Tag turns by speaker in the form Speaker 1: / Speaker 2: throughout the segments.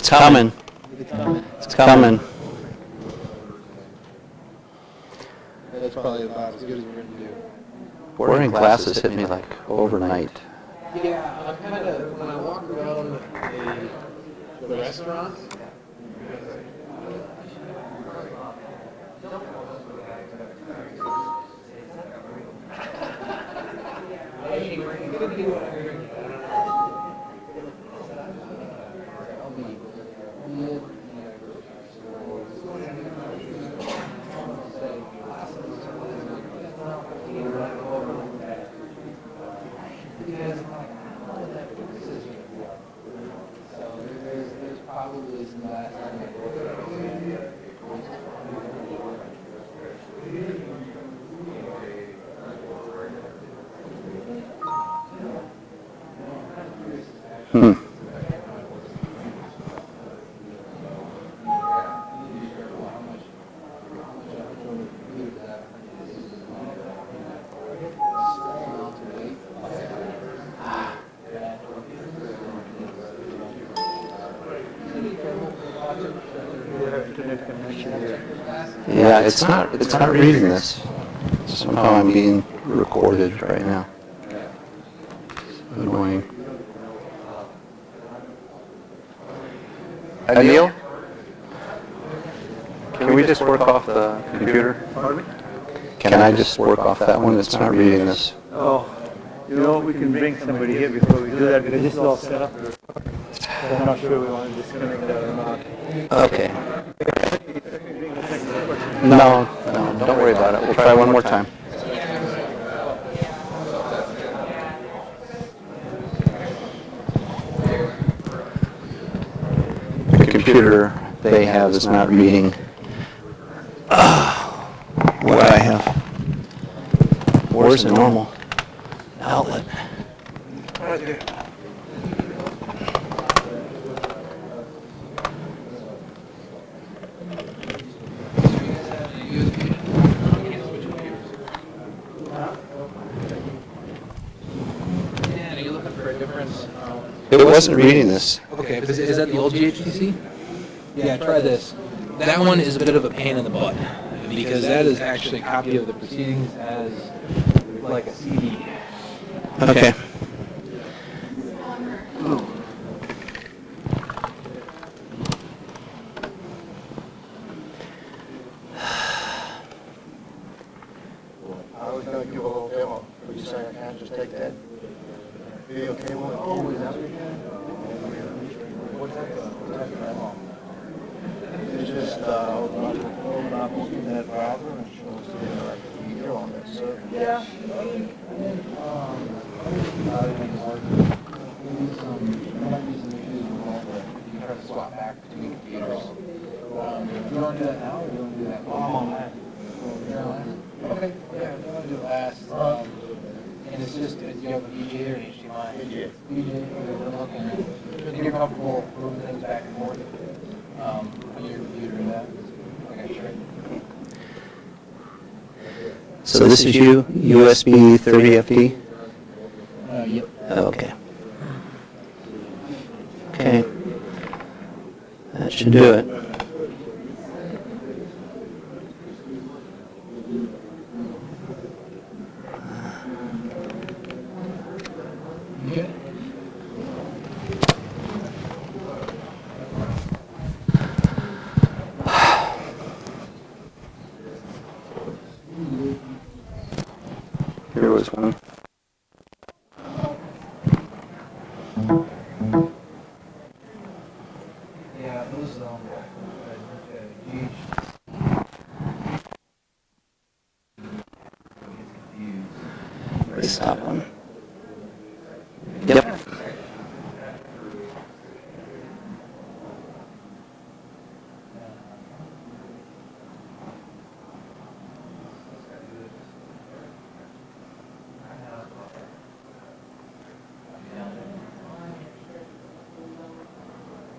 Speaker 1: It's coming. It's coming.
Speaker 2: That's probably about as good as we're going to do.
Speaker 1: Wearing glasses hit me like overnight.
Speaker 2: Yeah, I'm kind of, when I walk around the restaurants, there's probably some last
Speaker 1: Yeah, it's not reading this. Somehow I'm being recorded right now. Annoying. Neil? Can we just work off the computer?
Speaker 3: Pardon me?
Speaker 1: Can I just work off that one? It's not reading this.
Speaker 3: Oh, you know, we can bring somebody here before we do that because this is all set up. So I'm not sure we want to disconnect that or not.
Speaker 1: Okay. No, don't worry about it. We'll try one more time. The computer they have is not reading what I have. Where's the normal outlet?
Speaker 3: Right there.
Speaker 2: are you looking for a difference?
Speaker 1: It wasn't reading this.
Speaker 2: Okay, is that the old GHTC? Yeah, try this. That one is a bit of a pain in the butt because that is actually a copy of the proceedings as like a CD.
Speaker 1: Okay.
Speaker 3: I was going to give a little demo. Would you say I can't just take that? Be okay with it? Oh, is that what you're doing? What's that? It's just open up that browser and shows the video on that server. Yeah.
Speaker 2: You try to swap back between computers. Do you want to do that now or do you want to do that?
Speaker 3: I'm on that.
Speaker 2: Okay, yeah, if you want to do it last. And it's just, do you have a VGA or an HDMI?
Speaker 3: VGA.
Speaker 2: VGA, and you're comfortable moving things back and forth on your computer and that? Okay, sure.
Speaker 1: So this is you, USB 30FD?
Speaker 2: Yep.
Speaker 1: Okay. Okay. That should do it.
Speaker 2: Okay.
Speaker 1: Here was one.
Speaker 2: Yeah, those
Speaker 1: This top one. Yep.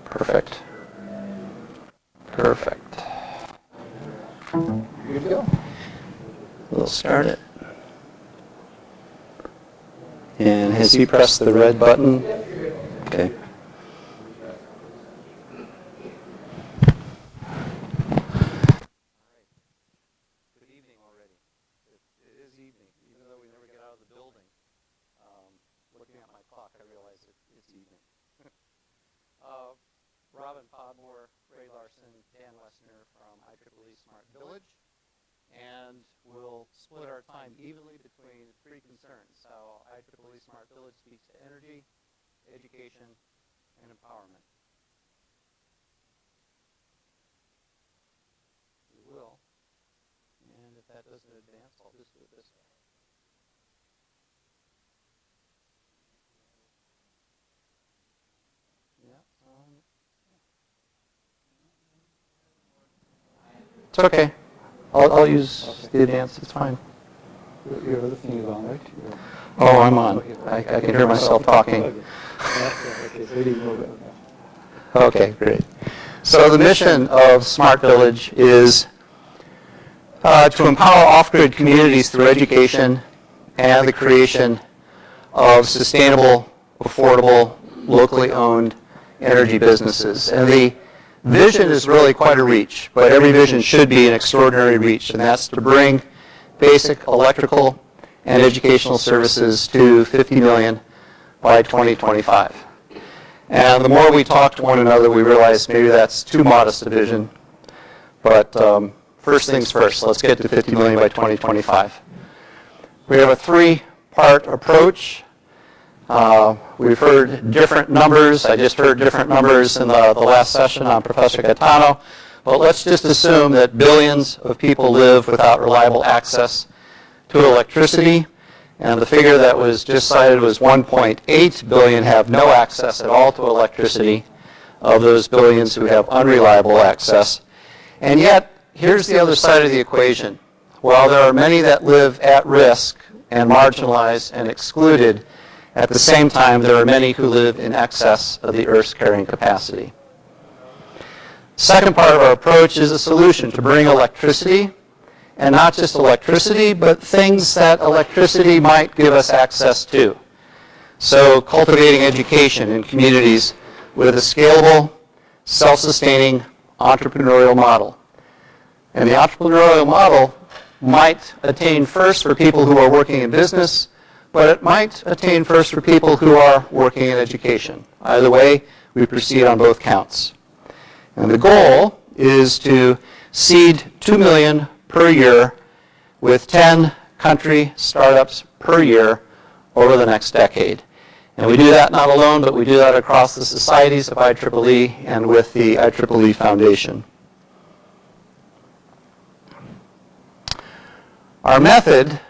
Speaker 1: Perfect. Perfect.
Speaker 2: Good to go.
Speaker 1: We'll start it. And has he pressed the red button? Okay. Podmore, Ray Larson, Dan Wessner from IEEE Smart Village. And we'll split our time evenly between three concerns: how IEEE Smart Village speaks to energy, education, and empowerment. We will. And if that doesn't advance, I'll just do it this way. It's okay. I'll use the advance. It's fine.
Speaker 4: Your other thing is on, right?
Speaker 1: Oh, I'm on. I can hear myself talking.
Speaker 4: Okay, so you move it.
Speaker 1: Okay, great. So the mission of Smart Village is to empower off-grid communities through education and the creation of sustainable, affordable, locally owned energy businesses. And the vision is really quite a reach, but every vision should be an extraordinary reach, and that's to bring basic electrical and educational services to 50 million by 2025. And the more we talk to one another, we realize maybe that's too modest a vision. But first things first, let's get to 50 million by 2025. We have a three-part approach. We've heard different numbers. I just heard different numbers in the last session on Professor Gaetano. But let's just assume that billions of people live without reliable access to electricity. And the figure that was just cited was 1.8 billion have no access at all to electricity, of those billions who have unreliable access. And yet, here's the other side of the equation. While there are many that live at risk and marginalized and excluded, at the same time, there are many who live in excess of the Earth's carrying capacity. Second part of our approach is a solution to bring electricity, and not just electricity, but things that electricity might give us access to. So cultivating education in communities with a scalable, self-sustaining entrepreneurial model. And the entrepreneurial model might attain first for people who are working in business, but it might attain first for people who are working in education. Either way, we proceed on both counts. And the goal is to seed 2 million per year with 10 country startups per year over the next decade. And we do that not alone, but we do that across the societies of IEEE and with the IEEE Foundation. Our method,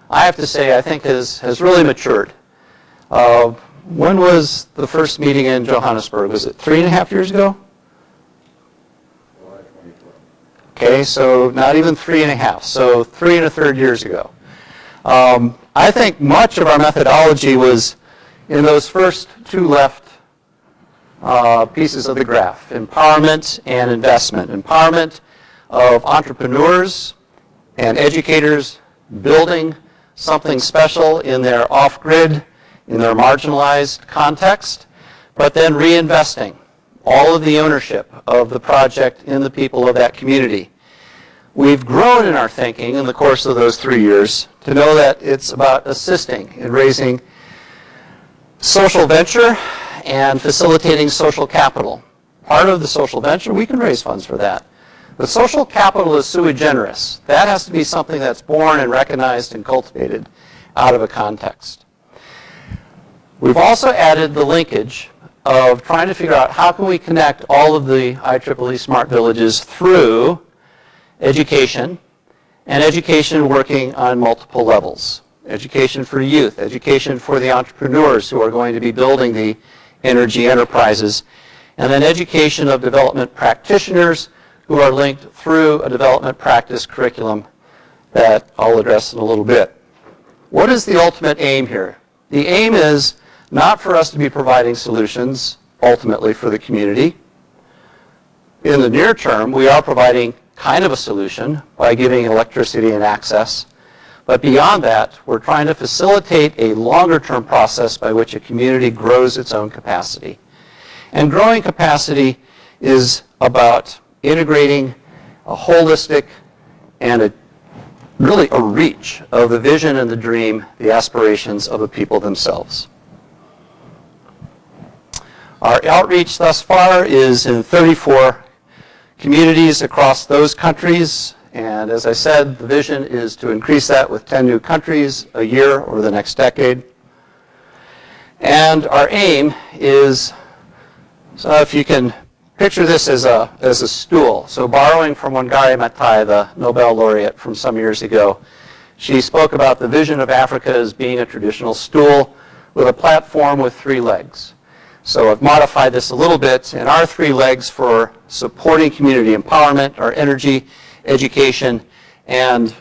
Speaker 1: I have to say, I think has really matured. When was the first meeting in Johannesburg? Was it 3.5 years ago? Okay, so not even 3.5, so 3 1/3 years ago. I think much of our methodology was in those first two left pieces of the graph: empowerment and investment. Empowerment of entrepreneurs and educators building something special in their off-grid, in their marginalized context, but then reinvesting all of the ownership of the project in the people of that community. We've grown in our thinking in the course of those 3 years to know that it's about assisting in raising social venture and facilitating social capital. Part of the social venture, we can raise funds for that. But social capital is sui generis. That has to be something that's born and recognized and cultivated out of a context. We've also added the linkage of trying to figure out how can we connect all of the IEEE Smart Villages through education, and education working on multiple levels. Education for youth, education for the entrepreneurs who are going to be building the energy enterprises, and then education of development practitioners who are linked through a development practice curriculum that I'll address in a little bit. What is the ultimate aim here? The aim is not for us to be providing solutions ultimately for the community. In the near term, we are providing kind of a solution by giving electricity and access. But beyond that, we're trying to facilitate a longer-term process by which a community grows its own capacity. And growing capacity is about integrating a holistic and really a reach of the vision and the dream, the aspirations of the people themselves. Our outreach thus far is in 34 communities across those countries. And as I said, the vision is to increase that with 10 new countries a year over the next decade. And our aim is, so if you can picture this as a stool. So borrowing from Wangari Maathai, the Nobel laureate from some years ago, she spoke about the vision of Africa as being a traditional stool with a platform with 3 legs. So I've modified this a little bit, and our 3 legs for supporting community empowerment are energy, education, and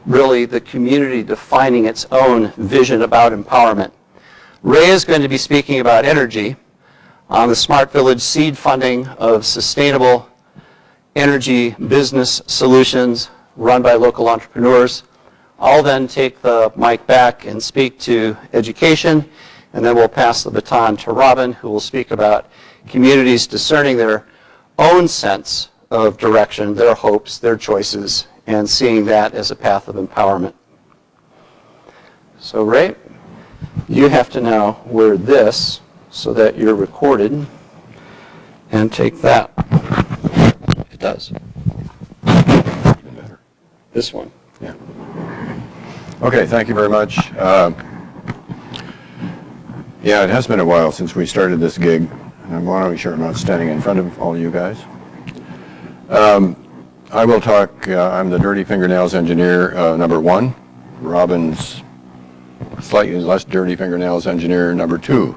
Speaker 1: really the community defining its own vision about empowerment. Ray is going to be speaking about energy on the Smart Village seed funding of sustainable energy business solutions run by local entrepreneurs. I'll then take the mic back and speak to education, and then we'll pass the baton to Robin, who will speak about communities discerning their own sense of direction, their hopes, their choices, and seeing that as a path of empowerment. So Ray, you have to now wear this so that you're recorded, and take that. It does. This one.
Speaker 5: Yeah. Okay, thank you very much. Yeah, it has been a while since we started this gig. I want to be sure I'm not standing in front of all you guys. I will talk, I'm the dirty fingernails engineer number 1. Robin's slightly less dirty fingernails engineer number 2.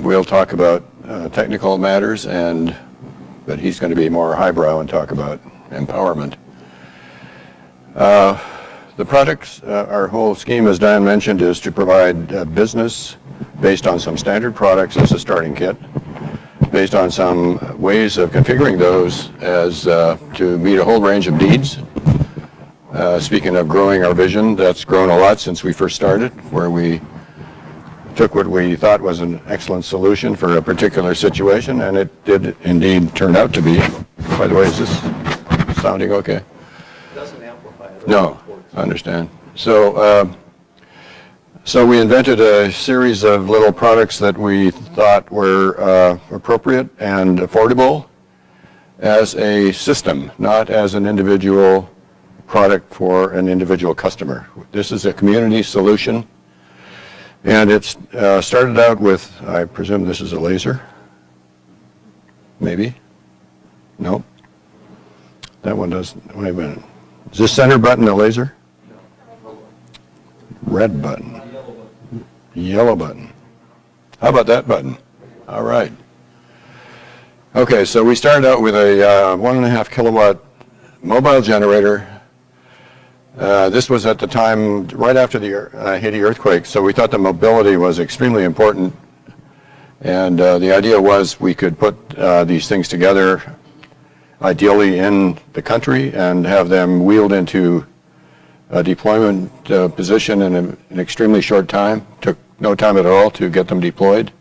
Speaker 5: We'll talk about technical matters, but he's going to be more highbrow and talk about empowerment. The products, our whole scheme, as Dan mentioned, is to provide business based on some standard products as a starting kit, based on some ways of configuring those as to meet a whole range of needs. Speaking of growing our vision, that's grown a lot since we first started, where we took what we thought was an excellent solution for a particular situation, and it did indeed turn out to be. By the way, is this sounding okay?
Speaker 1: It doesn't amplify it.
Speaker 5: No, I understand. So we invented a series of little products that we thought were appropriate and affordable as a system, not as an individual product for an individual customer. This is a community solution, and it's started out with, I presume this is a laser? Maybe? Nope. That one doesn't. Wait a minute. Is this center button a laser? Red button. Yellow button. How about that button? All right. Okay, so we started out with a 1.5 kilowatt mobile generator. This was at the time right after the Haiti earthquake, so we thought the mobility was extremely important. And the idea was we could put these things together, ideally in the country, and have them wheeled into a deployment position in an extremely short time. Took no time at all to get them deployed.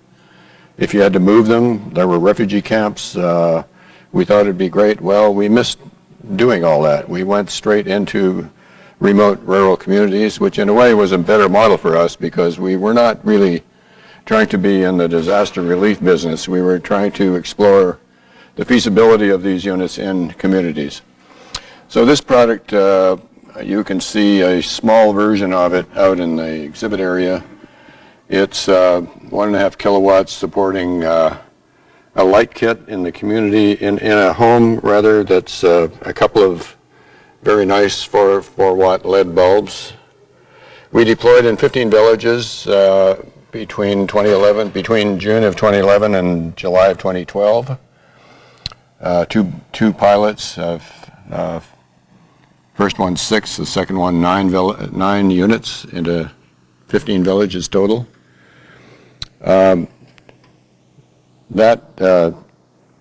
Speaker 5: If you had to move them, there were refugee camps. We thought it'd be great. Well, we missed doing all that. We went straight into remote rural communities, which in a way was a better model for us because we were not really trying to be in the disaster relief business. We were trying to explore the feasibility of these units in communities. So this product, you can see a small version of it out in the exhibit area. It's 1.5 kilowatts supporting a light kit in the community, in a home rather, that's a couple of very nice 4-watt LED bulbs. We deployed in 15 villages between June of 2011 and July of 2012. Two pilots, first one 6, the second one 9 units into 15 villages total. That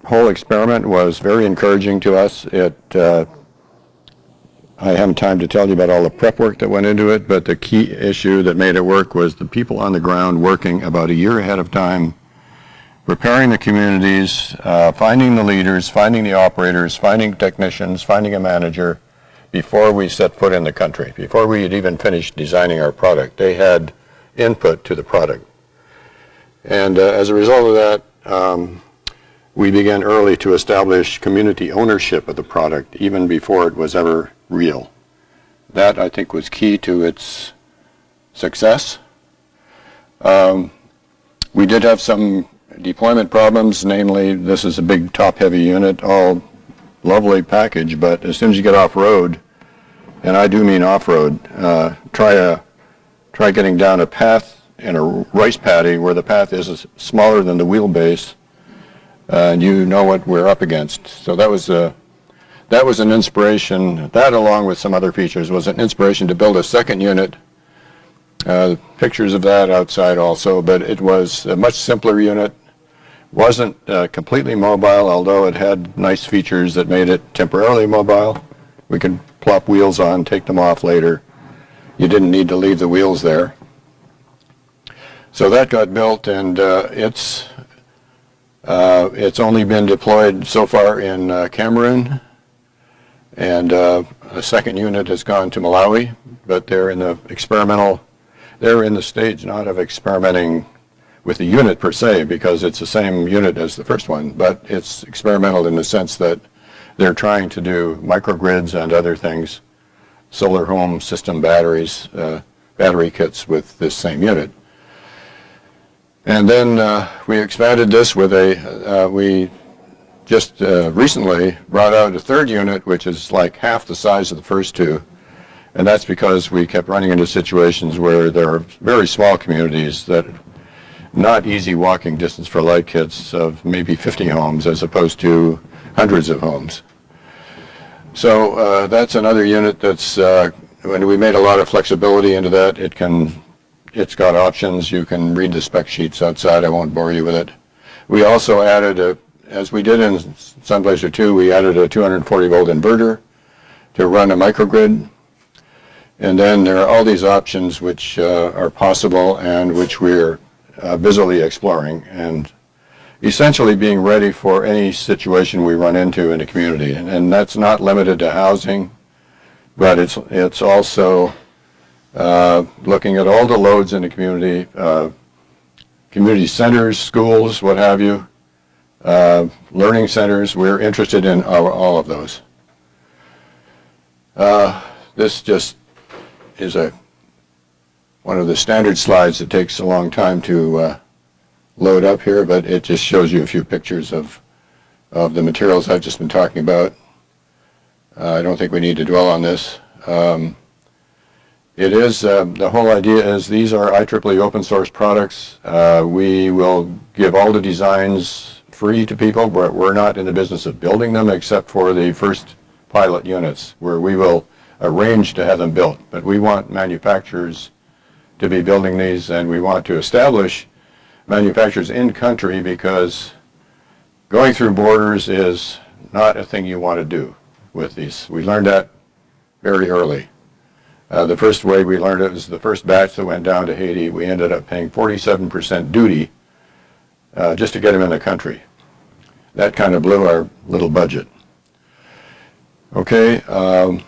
Speaker 5: whole experiment was very encouraging to us. I haven't time to tell you about all the prep work that went into it, but the key issue that made it work was the people on the ground working about a year ahead of time, preparing the communities, finding the leaders, finding the operators, finding technicians, finding a manager before we set foot in the country, before we had even finished designing our product. They had input to the product. And as a result of that, we began early to establish community ownership of the product, even before it was ever real. That, I think, was key to its success. We did have some deployment problems, namely, this is a big top-heavy unit, all lovely package, but as soon as you get off-road, and I do mean off-road, try getting down a path in a rice paddy where the path is smaller than the wheelbase, and you know what we're up against. So that was an inspiration. That, along with some other features, was an inspiration to build a second unit. Pictures of that outside also, but it was a much simpler unit. Wasn't completely mobile, although it had nice features that made it temporarily mobile. We could plop wheels on, take them off later. You didn't need to leave the wheels there. So that got built, and it's only been deployed so far in Cameroon, and a second unit has gone to Malawi, but they're in the stage not of experimenting with the unit per se, because it's the same unit as the first one, but it's experimental in the sense that they're trying to do microgrids and other things, solar home system batteries, battery kits with this same unit. And then we expanded this with we just recently brought out a third unit, which is like half the size of the first two. And that's because we kept running into situations where there are very small communities that not easy walking distance for light kits of maybe 50 homes as opposed to hundreds of homes. So that's another unit that's, when we made a lot of flexibility into that, it's got options. You can read the spec sheets outside. I won't bore you with it. We also added, as we did in Sunblazer 2, we added a 240 volt inverter to run a microgrid. And then there are all these options which are possible and which we're busily exploring and essentially being ready for any situation we run into in a community. And that's not limited to housing, but it's also looking at all the loads in the community, community centers, schools, what have you, learning centers. We're interested in all of those. This just is one of the standard slides that takes a long time to load up here, but it just shows you a few pictures of the materials I've just been talking about. I don't think we need to dwell on this. It is, the whole idea is these are IEEE open source products. We will give all the designs free to people, but we're not in the business of building them except for the first pilot units where we will arrange to have them built. But we want manufacturers to be building these, and we want to establish manufacturers in country because going through borders is not a thing you want to do with these. We learned that very early. The first way we learned it was the first batch that went down to Haiti. We ended up paying 47% duty just to get them in the country. That kind of blew our little budget. Okay, a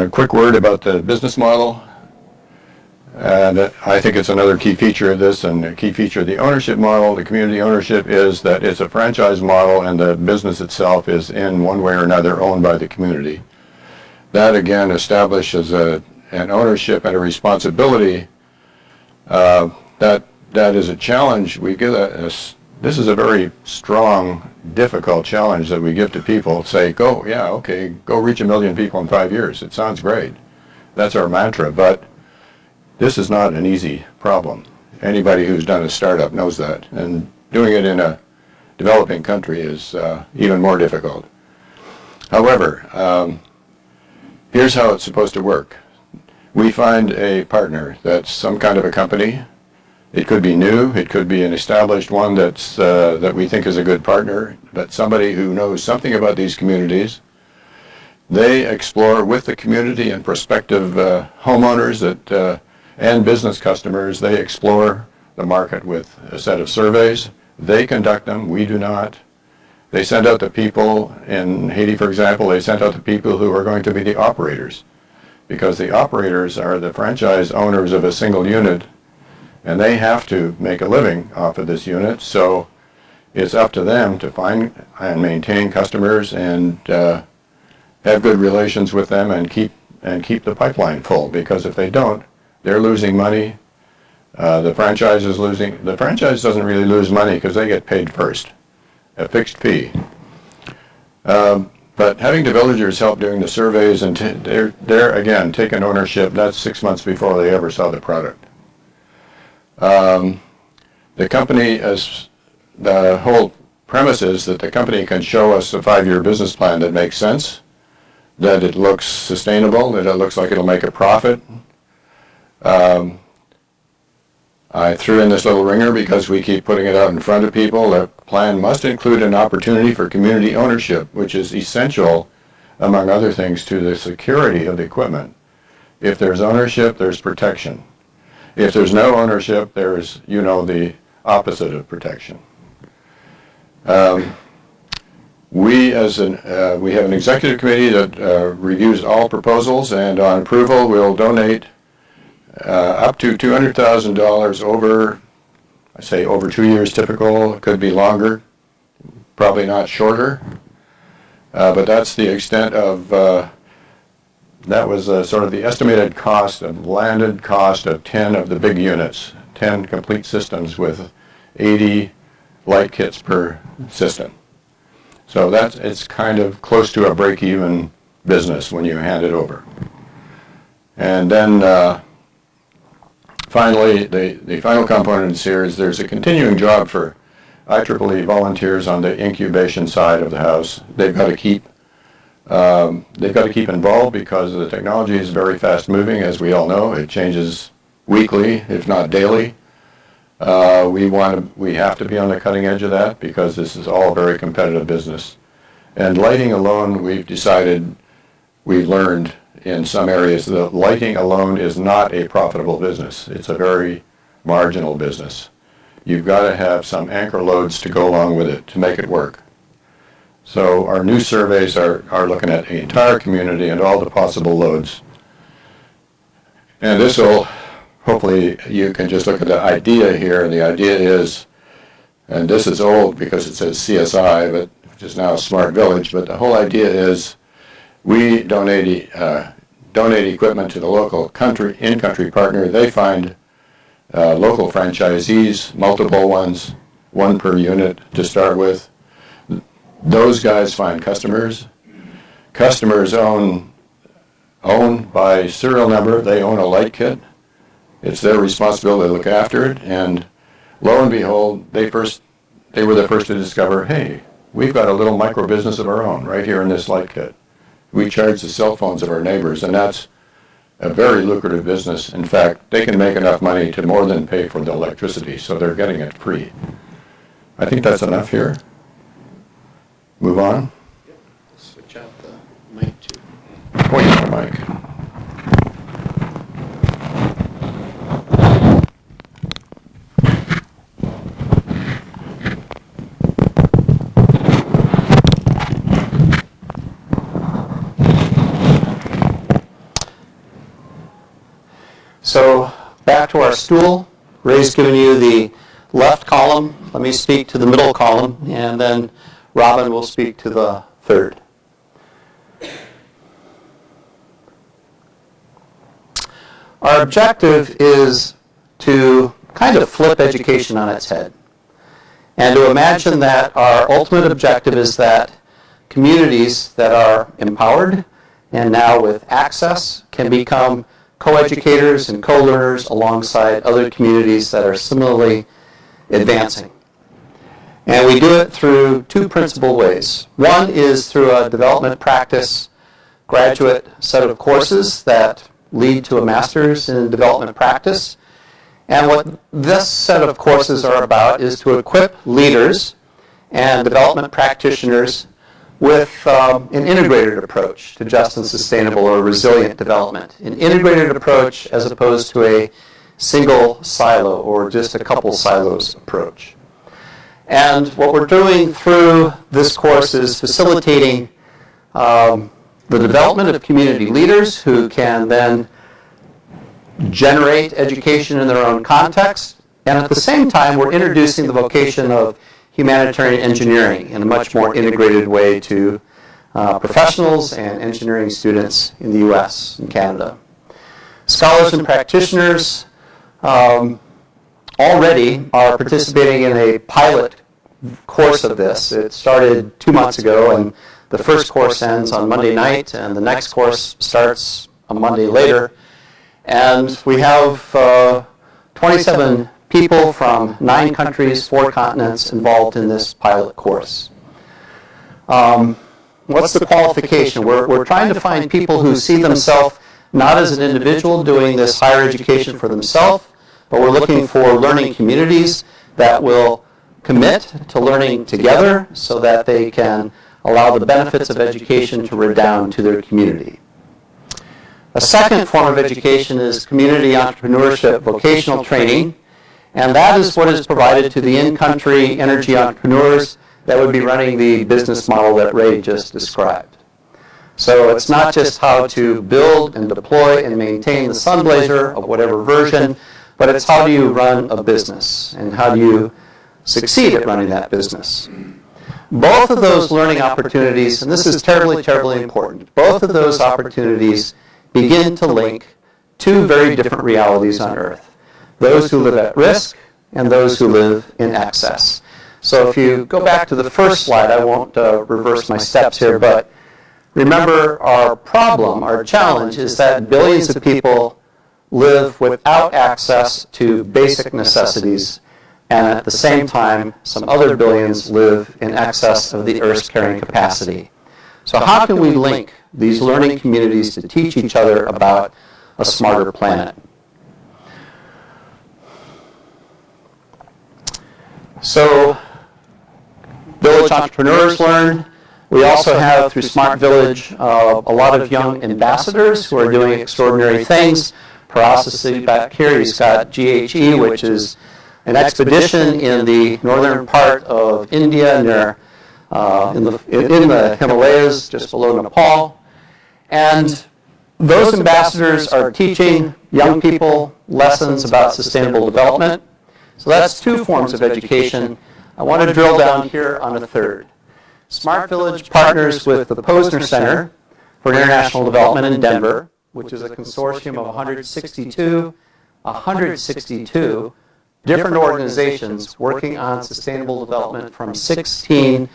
Speaker 5: quick word about the business model. And I think it's another key feature of this, and a key feature of the ownership model, the community ownership, is that it's a franchise model and the business itself is in one way or another owned by the community. That again establishes an ownership and a responsibility. That is a challenge. We give this is a very strong, difficult challenge that we give to people. Say, go reach 1 million people in 5 years. It sounds great. That's our mantra, but this is not an easy problem. Anybody who's done a startup knows that, and doing it in a developing country is even more difficult. However, here's how it's supposed to work. We find a partner that's some kind of a company. It could be new, it could be an established one that we think is a good partner, but somebody who knows something about these communities. They explore with the community and prospective homeowners and business customers. They explore the market with a set of surveys. They conduct them, we do not. They send out the people, in Haiti for example, they sent out the people who are going to be the operators, because the operators are the franchise owners of a single unit And they have to make a living off of this unit, so it's up to them to find and maintain customers and have good relations with them and keep the pipeline full, because if they don't, they're losing money. The franchise is losing. The franchise doesn't really lose money because they get paid first, a fixed fee. But having the villagers help doing the surveys, and they're again taking ownership. That's 6 months before they ever saw the product. The company, the whole premise is that the company can show us a 5-year business plan that makes sense, that it looks sustainable, that it looks like it'll make a profit. I threw in this little ringer because we keep putting it out in front of people. The plan must include an opportunity for community ownership, which is essential, among other things, to the security of the equipment. If there's ownership, there's protection. If there's no ownership, there's, the opposite of protection. We have an executive committee that reviews all proposals, and on approval, we'll donate up to $200,000 over 2 years typical. It could be longer, probably not shorter. But that's the extent of, that was sort of the estimated cost of landed cost of 10 of the big units, 10 complete systems with 80 light kits per system. So it's kind of close to a break-even business when you hand it over. And then finally, the final component here is there's a continuing job for IEEE volunteers on the incubation side of the house. They've got to keep involved because the technology is very fast moving, as we all know. It changes weekly, if not daily. We have to be on the cutting edge of that because this is all very competitive business. And lighting alone, we've learned in some areas that lighting alone is not a profitable business. It's a very marginal business. You've got to have some anchor loads to go along with it to make it work. So our new surveys are looking at the entire community and all the possible loads. And this will, hopefully you can just look at the idea here, and the idea is, and this is old because it says CSI, but which is now a smart village, but the whole idea is we donate equipment to the local in-country partner. They find local franchisees, multiple ones, one per unit to start with. Those guys find customers. Customers own by serial number. They own a light kit. It's their responsibility to look after it. And lo and behold, they were the first to discover, hey, we've got a little micro business of our own right here in this light kit. We charge the cell phones of our neighbors, and that's a very lucrative business. In fact, they can make enough money to more than pay for the electricity, so they're getting it free. I think that's enough here. Move on.
Speaker 1: Switch out the mic to.
Speaker 5: Point the mic.
Speaker 1: So back to our stool. Ray's given you the left column. Let me speak to the middle column, and then Robin will speak to the third. Our objective is to kind of flip education on its head, and to imagine that our ultimate objective is that communities that are empowered and now with access can become co-educators and co-learners alongside other communities that are similarly advancing. And we do it through two principal ways. One is through a development practice graduate set of courses that lead to a master's in development practice. And what this set of courses are about is to equip leaders and development practitioners with an integrated approach to just and sustainable or resilient development. An integrated approach as opposed to a single silo or just a couple silos approach. And what we're doing through this course is facilitating the development of community leaders who can then generate education in their own context, and at the same time, we're introducing the vocation of humanitarian engineering in a much more integrated way to professionals and engineering students in the US and Canada. Scholars and practitioners already are participating in a pilot course of this. It started 2 months ago, and the first course ends on Monday night, and the next course starts a Monday later. And we have 27 people from 9 countries, 4 continents involved in this pilot course. What's the qualification? We're trying to find people who see themselves not as an individual doing this higher education for themselves, but we're looking for learning communities that will commit to learning together so that they can allow the benefits of education to redound to their community. A second form of education is community entrepreneurship vocational training, and that is what is provided to the in-country energy entrepreneurs that would be running the business model that Ray just described. So it's not just how to build and deploy and maintain the Sunblazer of whatever version, but it's how do you run a business and how do you succeed at running that business. Both of those learning opportunities, and this is terribly, terribly important, both of those opportunities begin to link 2 very different realities on Earth. Those who live at risk and those who live in excess. So if you go back to the first slide, I won't reverse my steps here, but remember our problem, our challenge is that billions of people live without access to basic necessities, and at the same time, some other billions live in excess of the Earth's carrying capacity. So how can we link these learning communities to teach each other about a smarter planet? So, village entrepreneurs learn. We also have, through Smart Village, a lot of young ambassadors who are doing extraordinary things. Parasasi back here, he's got GHE, which is an expedition in the northern part of India near in the Himalayas, just below Nepal. And those ambassadors are teaching young people lessons about sustainable development. So that's 2 forms of education. I want to drill down here on a third. Smart Village partners with the Posner Center for International Development in Denver, which is a consortium of 162 different organizations working on sustainable development from 16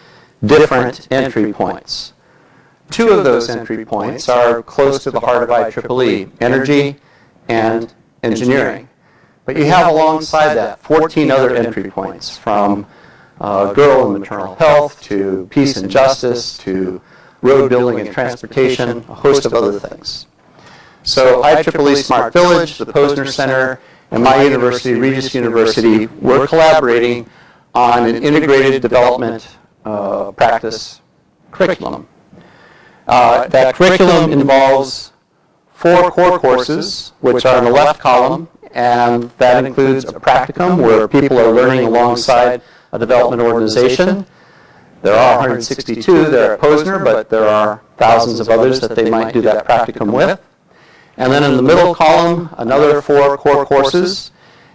Speaker 1: different entry points. 2 of those entry points are close to the heart of IEEE, energy and engineering. But you have alongside that 14 other entry points, from girl and maternal health to peace and justice to road building and transportation, a host of other things. So IEEE Smart Village, the Posner Center, and my university, Regis University, we're collaborating on an integrated development practice curriculum. That curriculum involves 4 core courses, which are in the left column, and that includes a practicum where people are learning alongside a development organization. There are 162 there at Posner, but there are thousands of others that they might do that practicum with. And then in the middle column, another 4 core courses.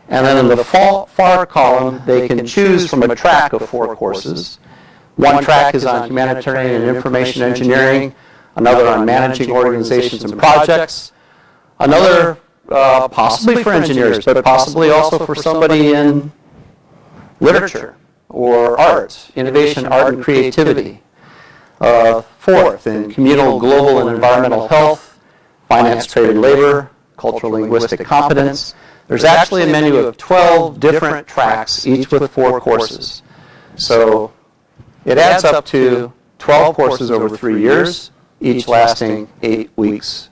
Speaker 1: And then in the far column, they can choose from a track of 4 courses. One track is on humanitarian and information engineering, another on managing organizations and projects, another possibly for engineers, but possibly also for somebody in literature or art, innovation, art, and creativity. 4th, in communal, global, and environmental health, finance, trade, and labor, cultural, linguistic competence. There's actually a menu of 12 different tracks, each with 4 courses. So it adds up to 12 courses over 3 years, each lasting 8 weeks.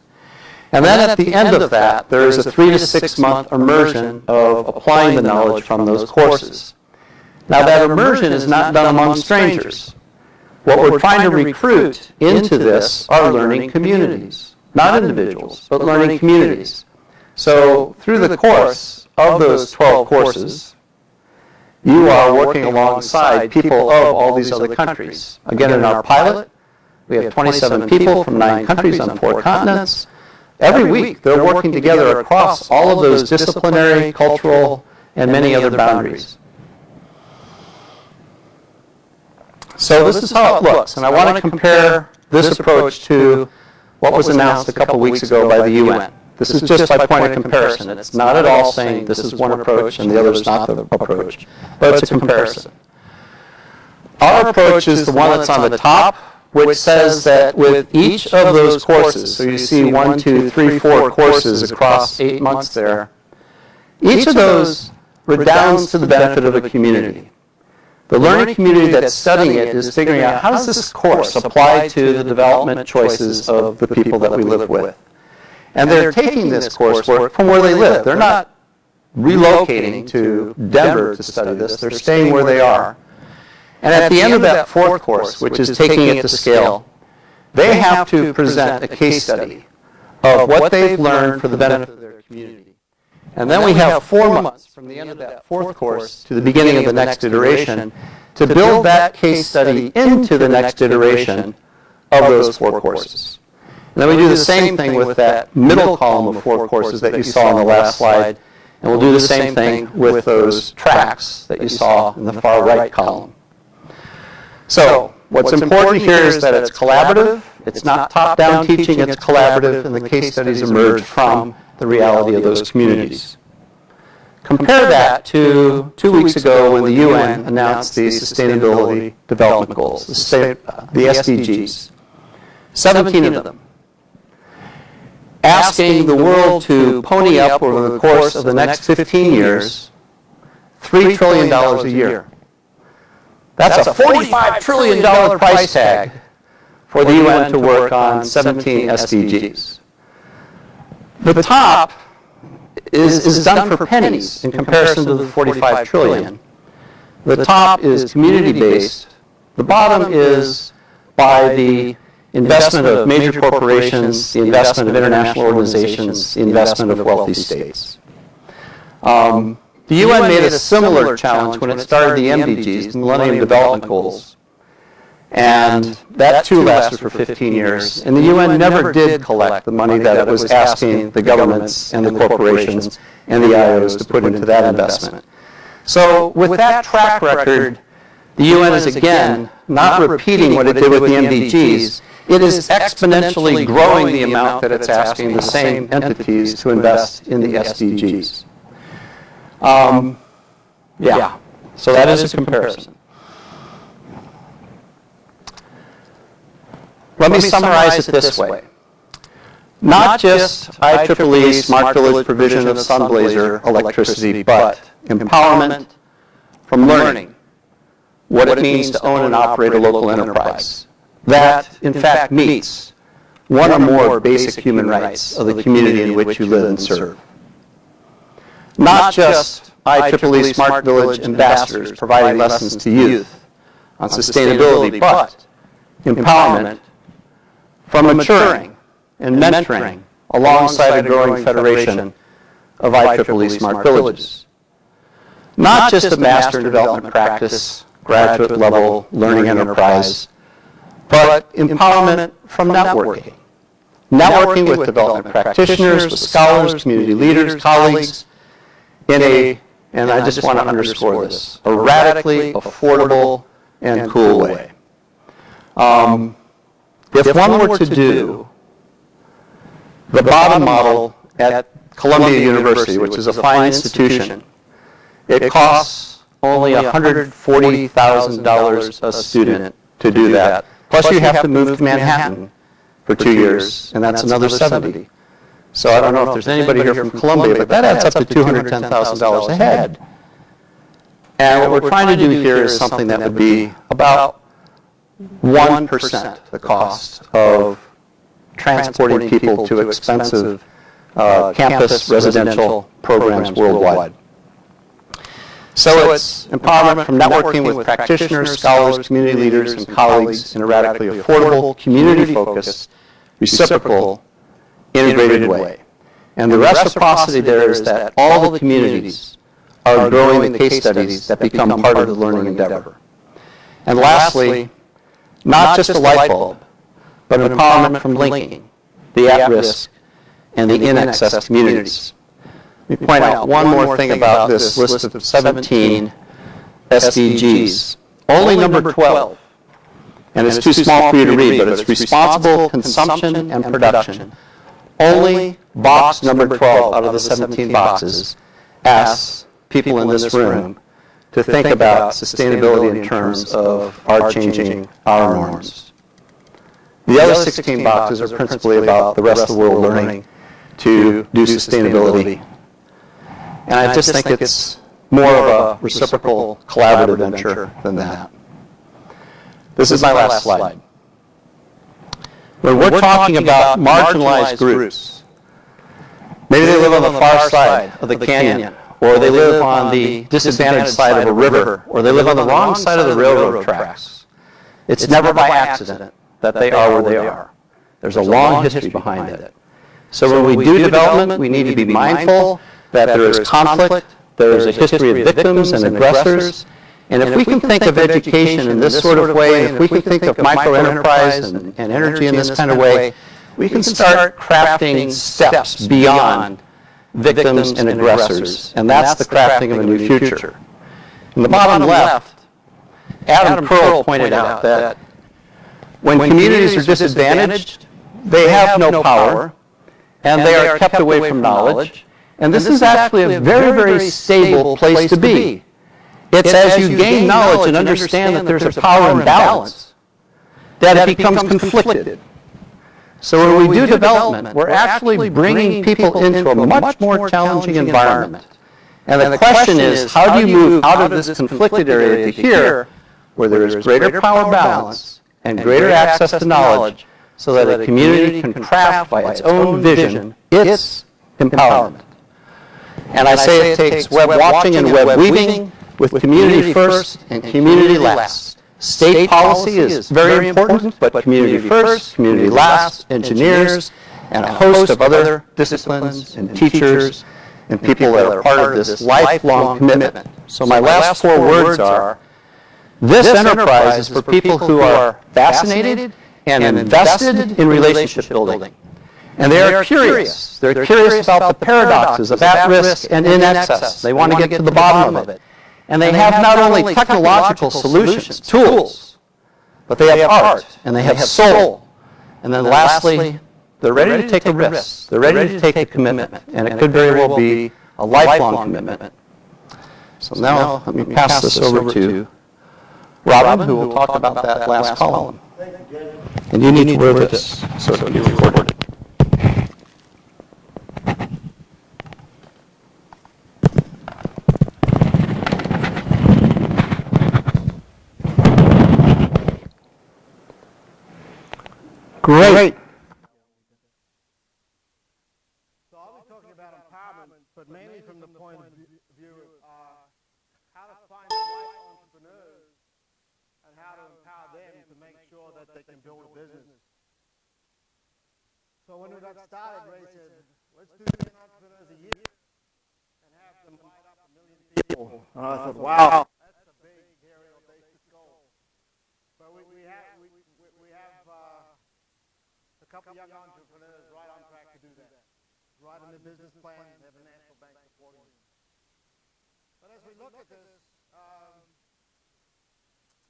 Speaker 1: And then at the end of that, there is a 3 to 6 month immersion of applying the knowledge from those courses. Now that immersion is not done among strangers. What we're trying to recruit into this are learning communities, not individuals, but learning communities. So through the course of those 12 courses, you are working alongside people of all these other countries. Again, in our pilot, we have 27 people from 9 countries on 4 continents. Every week, they're working together across all of those disciplinary, cultural, and many other boundaries. So this is how it looks, and I want to compare this approach to what was announced a couple weeks ago by the UN. This is just by point of comparison. It's not at all saying this is one approach and the other is not the approach, but it's a comparison. Our approach is the one that's on the top, which says that with each of those courses, so you see 1, 2, 3, 4 courses across 8 months there, each of those redounds to the benefit of the community. The learning community that's studying it is figuring out how does this course apply to the development choices of the people that we live with. And they're taking this coursework from where they live. They're not relocating to Denver to study this. They're staying where they are. And at the end of that 4th course, which is taking it to scale, they have to present a case study of what they've learned for the benefit of their community. And then we have 4 months from the end of that 4th course to the beginning of the next iteration to build that case study into the next iteration of those 4 courses. And then we do the same thing with that middle column of 4 courses that you saw on the last slide, and we'll do the same thing with those tracks that you saw in the far right column. So what's important here is that it's collaborative. It's not top-down teaching, it's collaborative, and the case studies emerge from the reality of those communities. Compare that to 2 weeks ago when the UN announced the Sustainability Development Goals, the SDGs, 17 of them, asking the world to pony up over the course of the next 15 years $3 trillion a year. That's a $45 trillion price tag for the UN to work on 17 SDGs. The top is done for pennies in comparison to the 45 trillion. The top is community-based. The bottom is by the investment of major corporations, the investment of international organizations, the investment of wealthy states. The UN made a similar challenge when it started the MDGs, the Millennium Development Goals. And that too lasted for 15 years. And the UN never did collect the money that it was asking the governments and the corporations and the IOs to put into that investment. So with that track record, the UN is again not repeating what it did with the MDGs. It is exponentially growing the amount that it's asking the same entities to invest in the SDGs. So that is a comparison. Let me summarize it this way. Not just IEEE Smart Village provision of Sunblazer electricity, but empowerment from learning, what it means to own and operate a local enterprise. That, in fact, meets one or more basic human rights of the community in which you live and serve. Not just IEEE Smart Village ambassadors providing lessons to youth on sustainability, but empowerment from maturing and mentoring alongside a growing federation of IEEE Smart Villages. Not just a master in development practice, graduate level learning enterprise, but empowerment from networking. Networking with development practitioners, with scholars, community leaders, colleagues, in a, and I just want to underscore this, a radically affordable and cool way. If one were to do the bottom model at Columbia University, which is a fine institution, it costs only $140,000 a student to do that. Plus you have to move to Manhattan for 2 years, and that's another $70,000. So I don't know if there's anybody here from Columbia, but that adds up to $210,000 a head. And what we're trying to do here is something that would be about 1% the cost of transporting people to expensive campus residential programs worldwide. So it's empowerment from networking with practitioners, scholars, community leaders, and colleagues in a radically affordable, community-focused, reciprocal, integrated way. And the reciprocity there is that all the communities are growing the case studies that become part of the learning endeavor. And lastly, not just a light bulb, but empowerment from linking the at-risk and the inaccessed communities. Let me point out one more thing about this list of 17 SDGs. Only number 12, and it's too small for you to read, but it's responsible consumption and production. Only box number 12 out of the 17 boxes asks people in this room to think about sustainability in terms of our changing our norms. The other 16 boxes are principally about the rest of the world learning to do sustainability. And I just think it's more of a reciprocal, collaborative venture than that. This is my last slide. When we're talking about marginalized groups, maybe they live on the far side of the canyon, or they live on the disadvantaged side of a river, or they live on the wrong side of the railroad tracks. It's never by accident that they are where they are. There's a long history behind it. So when we do development, we need to be mindful that there is conflict, there is a history of victims and aggressors, and if we can think of education in this sort of way, and if we can think of microenterprise and energy in this kind of way, we can start crafting steps beyond victims and aggressors, and that's the crafting of a new future. In the bottom left, Adam Pearl pointed out that when communities are disadvantaged, they have no power, and they are kept away from knowledge, and this is actually a very, very stable place to be. It's as you gain knowledge and understand that there's a power imbalance that it becomes conflicted. So when we do development, we're actually bringing people into a much more challenging environment. And the question is, how do you move out of this conflicted area to here, where there is greater power balance and greater access to knowledge, so that a community can craft by its own vision its empowerment. And I say it takes web watching and web weaving with community first and community last. State policy is very important, but community first, community last, engineers, and a host of other disciplines and teachers and people that are part of this lifelong commitment. So my last 4 words are, this enterprise is for people who are fascinated and invested in relationship building. And they are curious. They're curious about the paradoxes of at risk and in excess. They want to get to the bottom of it. And they have not only technological solutions, tools, but they have art, and they have soul. And then lastly, they're ready to take a risk. They're ready to take a commitment. And it could very well be a lifelong commitment. So now let me pass this over to Robin, who will talk about that last column. And you need to wear this so it can be recorded. Great.
Speaker 3: So I'll be talking about empowerment, but mainly from the point of view of how to find the right entrepreneurs and how to empower them to make sure that they can build a business. So when we got started, Ray said, let's do 10 entrepreneurs a year and have them light up 1 million people. And I thought, wow, that's a big, hairy, audacious goal. But we have a couple of young entrepreneurs right on track to do that. Right in the business plan, they have a national bank supporting them. But as we look at this,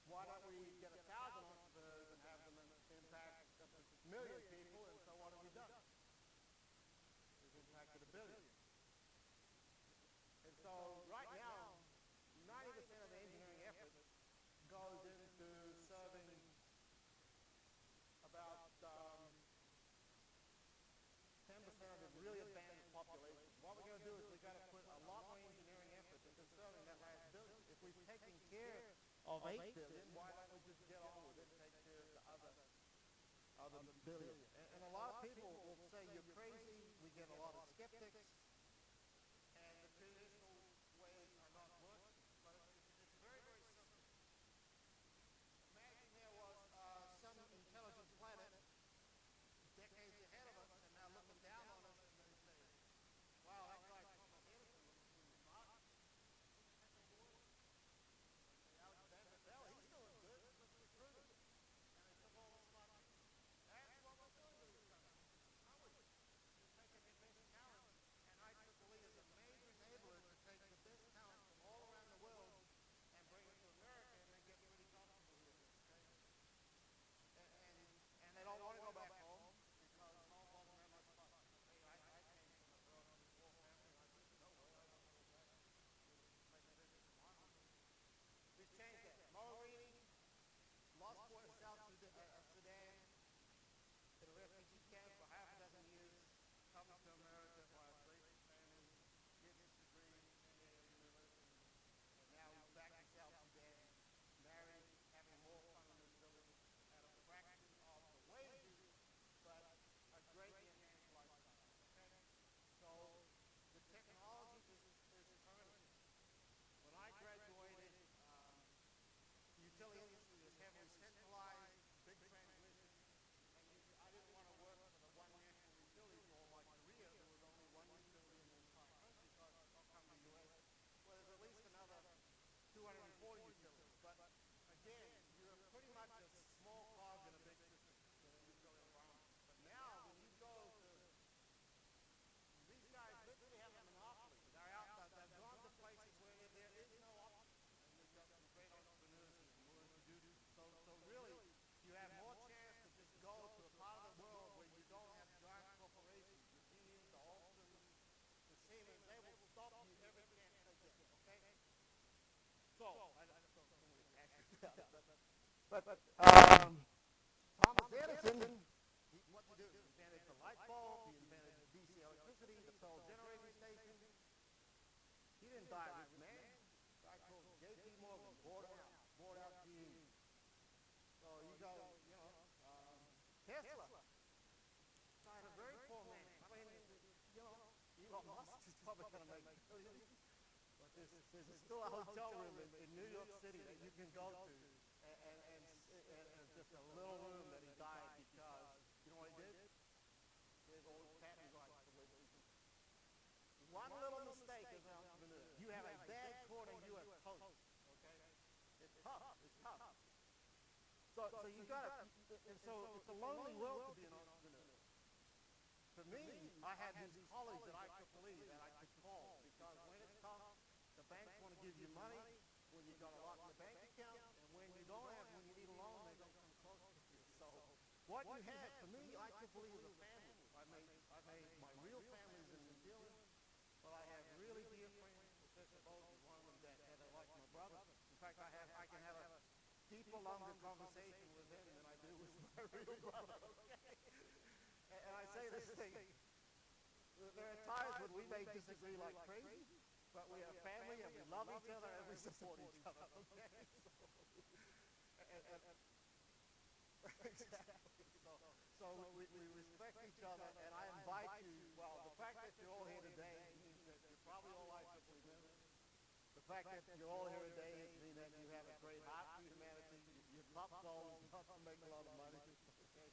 Speaker 3: why don't we get 1,000 entrepreneurs and have them impact a million people, and so what have we done? We've impacted 1 billion. And so right now, 90% of the engineering effort goes into serving about 10% of the really advanced population. What we're going to do is we've got to put a lot more engineering effort into serving that last billion. If we've taken care of 8 billion, why don't we just get on with it and take care of the other billion? And a lot of people will say you're crazy. We get a lot of skeptics, and the traditional ways are not working. But it's very, very simple. Imagine there was some intelligent planet decades ahead of us, and now looking down on us, and they say, wow, that guy Thomas Edison was smart. Alexander Bell, he's doing good. Let's recruit him. And they took all the smart people. That's what we're doing to these countries. How would you? You're taking Thomas Edison, what did he do? He invented the light bulb, he invented DC electricity, the solar generating station. He didn't die a rich man. A guy called J.P. Morgan bought out GE. So you go, Tesla. Died a very poor man. I mean, Elon Musk is probably going to make billions. But there's still a hotel room in New York City that you can go to, and just a little room that he died because, you know what he did? He gave all his patent rights to away people. One little mistake as an entrepreneur. You have a bad quarter U.S. Post, okay? It's tough. It's tough. So you got to, so it's a lonely world to be an entrepreneur. For me, I had these colleagues at IEEE that I could call because when it's tough, the banks want to give you money when you got a lot in the bank account, and when you don't have, when you need a loan, they don't come close to you. So what you had, for me, IEEE was a family. I made my real families in New Zealand, but I have really dear friends. Professor Bowles is one of them that are like my brother. In fact, I can have a deeper, longer conversation with him than I do with my real brother. Okay? And I say this thing. There are times when we may disagree like crazy, but we are family and we love each other and we support each other. Okay? Exactly. So we respect each other, and I invite you. Well, the fact that you're all here today means that you're probably all IEEE members. The fact that you're all here today means that you have a great heart for humanity. You're tough souls, tough to make a lot of money. Okay?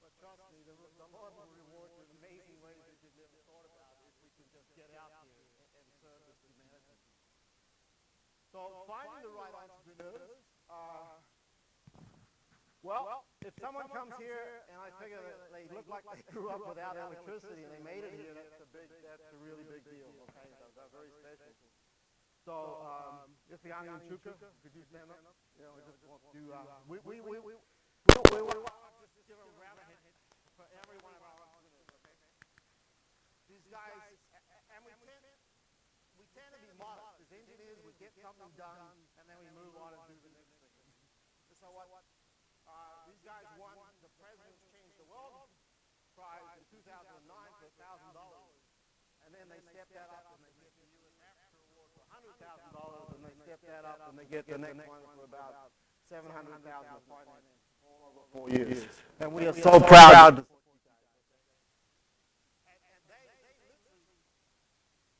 Speaker 3: But trust me, the Lord will reward you in amazing ways that you've never thought about if we can just get out here and serve this humanity. So finding the right entrepreneurs. Well, if someone comes here and I figure that they look like they grew up without electricity and they made it here, that's a really big deal. Okay, they're very special. So, if the Angan Chuka, could you stand up? We just want to. We want to just give a round of applause for every one of our entrepreneurs. Okay. These guys, and we tend to be modest. As engineers, we get something done, and then we move on and do the next thing. So what? These guys won the President's Change the World Prize in 2009 for $1,000. And then they step that up and they get the U.S. Africa Award for $100,000, and they step that up and they get the next one for about $700,000 finance all over 4 years. And we are so proud. And they literally,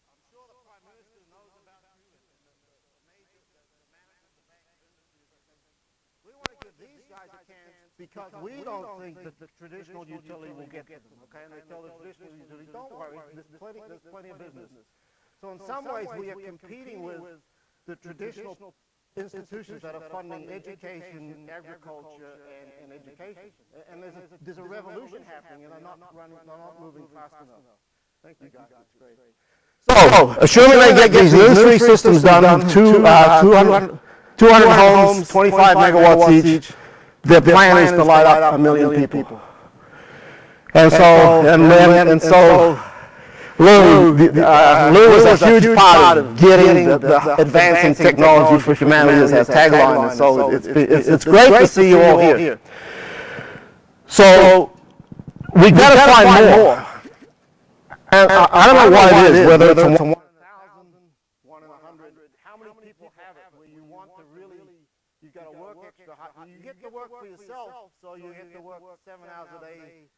Speaker 3: I'm sure the Prime Minister knows about you and the management of the bank industry. We want to give these guys a chance because we don't think that the traditional utility will get to them, okay? And they tell the traditional utility, don't worry, there's plenty of business. So in some ways, we are competing with the traditional institutions that are funding education, agriculture, and education. And there's a revolution happening, and they're not moving fast enough. Thank you, guys. That's great. So, assuming they get these new three systems done, 200 homes, 25 megawatts each, their plan is to light up 1 million people. And so, Lou was a huge part of getting the advancing technology for humanity as a tagline. And so it's great to see you all here. So we've got to find more. And I don't know what it is, whether it's 1,000, 1 in 100. How many people have it where you want to really, you got to work extra hard. You get to work for yourself, so you get to work 7 hours a day,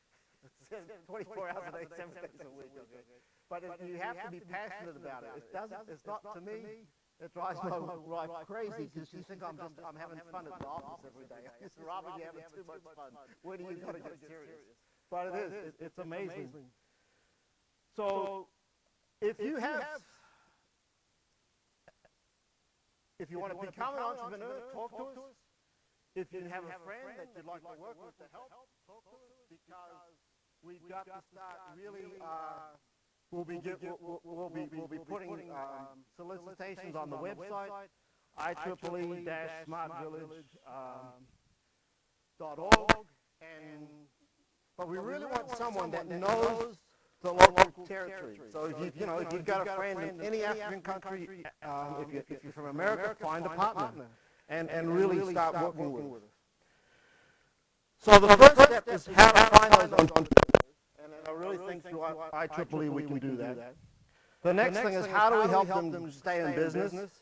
Speaker 3: 24 hours a day, 7 days a week. Okay? But you have to be passionate about it. It's not, to me, it drives my wife crazy because she thinks I'm having fun at the office every day. I used to rob you having too much fun. When are you going to get serious? But it is. It's amazing. So, if you want to become an entrepreneur, talk to us. If you have a friend that you'd like to work with to help, talk to us, because we've got to start really, we'll be putting solicitations on the website, IEEE-smartvillage.org, but we really want someone that knows the local territory. So if you've got a friend in any African country, if you're from America, find a partner and really start working with us. So the first step is how to find those entrepreneurs, and I really think through IEEE we can do that. The next thing is how do we help them stay in business?